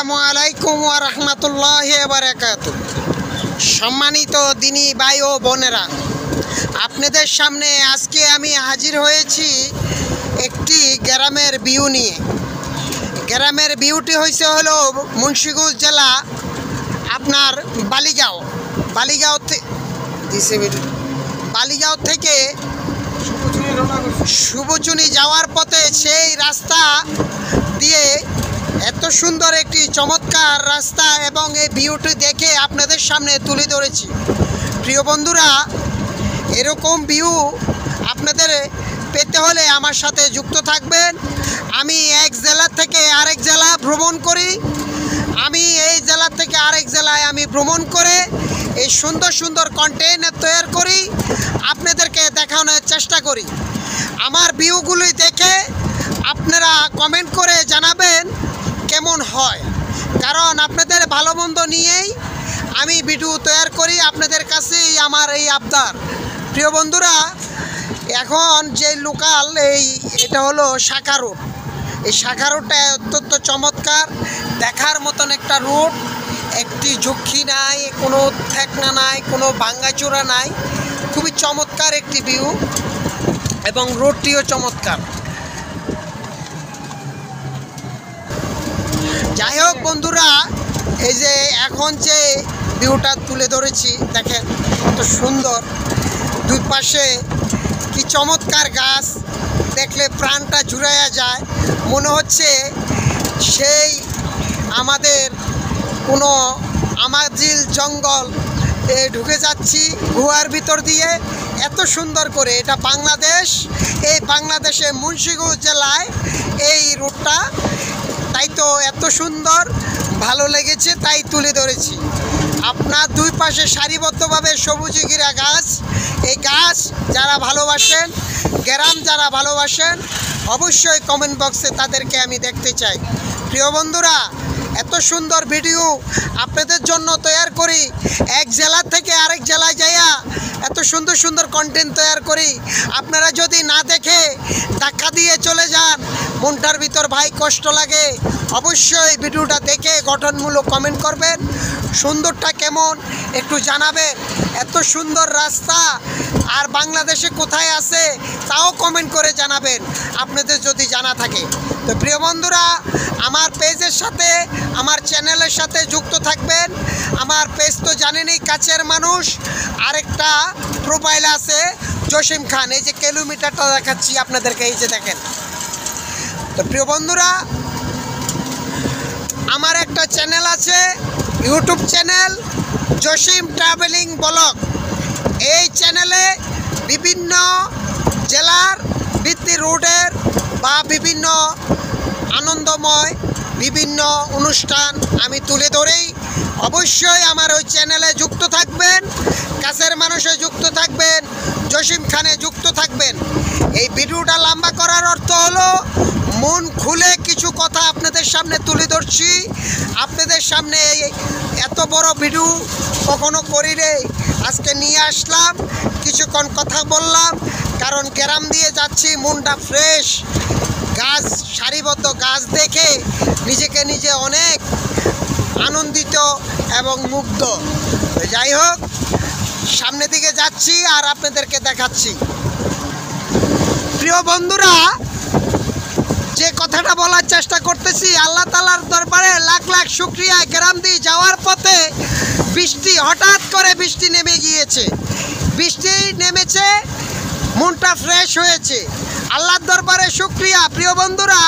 আসসালামু আলাইকুম ওয়া রাহমাতুল্লাহি ওয়া বারাকাতুহু। সম্মানিত দিনী ভাই ও বোনেরা, আপনাদের সামনে আজকে আমি হাজির হয়েছি একটি গ্রামের ভিউ নিয়ে। গ্রামের ভিউটি হলো মুন্সিগঞ্জ জেলা আপনার বালিগাঁও থেকে শুভচুনি যাওয়ার পথে সেই রাস্তা দিয়ে এত সুন্দর একটি চমৎকার রাস্তা এবং এই ভিউটি দেখে আপনাদের সামনে তুলে ধরেছি। প্রিয় বন্ধুরা, এরকম ভিউ আপনাদের পেতে হলে আমার সাথে যুক্ত থাকবেন। আমি এক জেলা থেকে আরেক জেলা ভ্রমণ করি, আমি এই জেলা থেকে আরেক জেলায় আমি ভ্রমণ করে এই সুন্দর সুন্দর কন্টেন্ট তৈরি করি, আপনাদেরকে দেখানোর চেষ্টা করি। আমার ভিউগুলি দেখে আপনারা কমেন্ট করে জানাবেন কেমন হয়, কারণ আপনাদের ভালো মন্দ নিয়েই আমি ভিডিও তৈরি করি। আপনাদের কাছেই আমার এই আবদার। প্রিয় বন্ধুরা, এখন যে লোকাল এটা হলো শাখা রোড। এই শাখা রোডটা অত্যন্ত চমৎকার, দেখার মতন একটা রোড। একটি ঝুঁকি নাই, কোনো ঠেকনা নাই, কোনো ভাঙ্গাচোরা নাই, খুবই চমৎকার একটি ভিউ এবং রোডটিও চমৎকার। যাই হোক বন্ধুরা, এই যে এখন যে ভিউটা তুলে ধরেছি দেখেন কত সুন্দর, দুই পাশে কি চমৎকার গাছ, দেখলে প্রাণটা জুড়াইয়া যায়। মনে হচ্ছে সেই আমাদের কোনো আমাজিল জঙ্গল ঢুকে যাচ্ছি গুহার ভিতর দিয়ে, এত সুন্দর করে। এটা বাংলাদেশ, এই বাংলাদেশে মুন্সিগঞ্জ জেলায় এই রোডটা, তাই তো এত সুন্দর ভালো লেগেছে, তাই তুলে ধরেছি। আপনার দুই পাশে সারিবদ্ধভাবে সবুজে ঘেরা গাছ। এই গাছ যারা ভালোবাসেন, গ্রাম যারা ভালোবাসেন, অবশ্যই কমেন্ট বক্সে তাদেরকে আমি দেখতে চাই। প্রিয় বন্ধুরা, এত সুন্দর ভিডিও আপনাদের জন্য তৈরি করি, এক জেলা থেকে আরেক জেলায় যাইয়া এত সুন্দর সুন্দর কন্টেন্ট তৈরি করি। আপনারা যদি না দেখে ধাক্কা দিয়ে চলে যান, মনটার ভিতর ভাই কষ্ট লাগে। অবশ্যই ভিডিওটা দেখে গঠনমূলক কমেন্ট করবেন, সুন্দরটা কেমন একটু জানাবেন। এত সুন্দর রাস্তা আর বাংলাদেশে কোথায় আছে তাও কমেন্ট করে জানাবেন আপনাদের যদি জানা থাকে। তো প্রিয় বন্ধুরা, আমার পেজের সাথে, আমার চ্যানেলের সাথে যুক্ত থাকবেন। আমার পেজ তো জানেনই, কাছের মানুষ। আরেকটা প্রোফাইল আছে জসিম খান, এই যে কিলোমিটারটা দেখাচ্ছি আপনাদেরকে, এই যে দেখেন। তো প্রিয় বন্ধুরা, আমার একটা চ্যানেল আছে, YouTube channel Jasim travelling blog. এই চ্যানেলে বিভিন্ন জেলার ভিত্তি রোডের বা বিভিন্ন আনন্দময় বিভিন্ন অনুষ্ঠান আমি তুলে ধরেই। অবশ্যই আমার ওই চ্যানেলে যুক্ত থাকবেন, কাছের মানুষে যুক্ত থাকবেন, জসিম খানে যুক্ত থাকবেন। এই ভিডিওটা লম্বা করার অর্থ হলো মন খুলে কিছু কথা আপনাদের সামনে তুলে ধরছি। আপনাদের সামনে এত বড় ভিডিও কখনো করি রে, আজকে নিয়ে আসলাম, কিছুক্ষণ কথা বললাম, কারণ গ্রাম দিয়ে যাচ্ছি, মনটা ফ্রেশ। গাছ, সারিবদ্ধ গাছ দেখে নিজেকে নিজে অনেক আনন্দিত এবং মুগ্ধ। যাই হোক, সামনের দিকে যাচ্ছি আর আপনাদেরকে দেখাচ্ছি। প্রিয় বন্ধুরা, যে কথাটা বলার চেষ্টা করতেছি, আল্লাহ তাআলার দরবারে লাখ লাখ শুকরিয়া। গ্রাম দিয়ে যাওয়ার পথে বৃষ্টি, হঠাৎ করে বৃষ্টি নেমে গিয়েছে। বৃষ্টি নেমেছে, মনটা ফ্রেশ হয়েছে, আল্লাহর দরবারে শুকরিয়া। প্রিয় বন্ধুরা,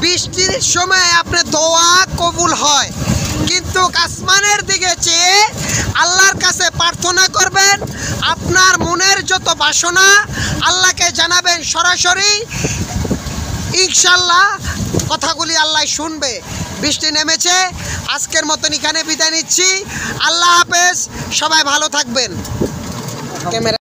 বৃষ্টির সময় আপনার দোয়া কবুল হয়, কিন্তু আসমানের দিকে চেয়ে আল্লাহর কাছে প্রার্থনা করবেন। আপনার মনের যত বাসনা আল্লাহকে জানাবেন সরাসরি, ইনশাল্লাহ কথাগুলি আল্লাহ শুনবে। বৃষ্টি নেমেছে, আজকের মতন এখানে বিদায় নিচ্ছি। আল্লাহ হাফেজ, সবাই ভালো থাকবেন। ক্যামেরা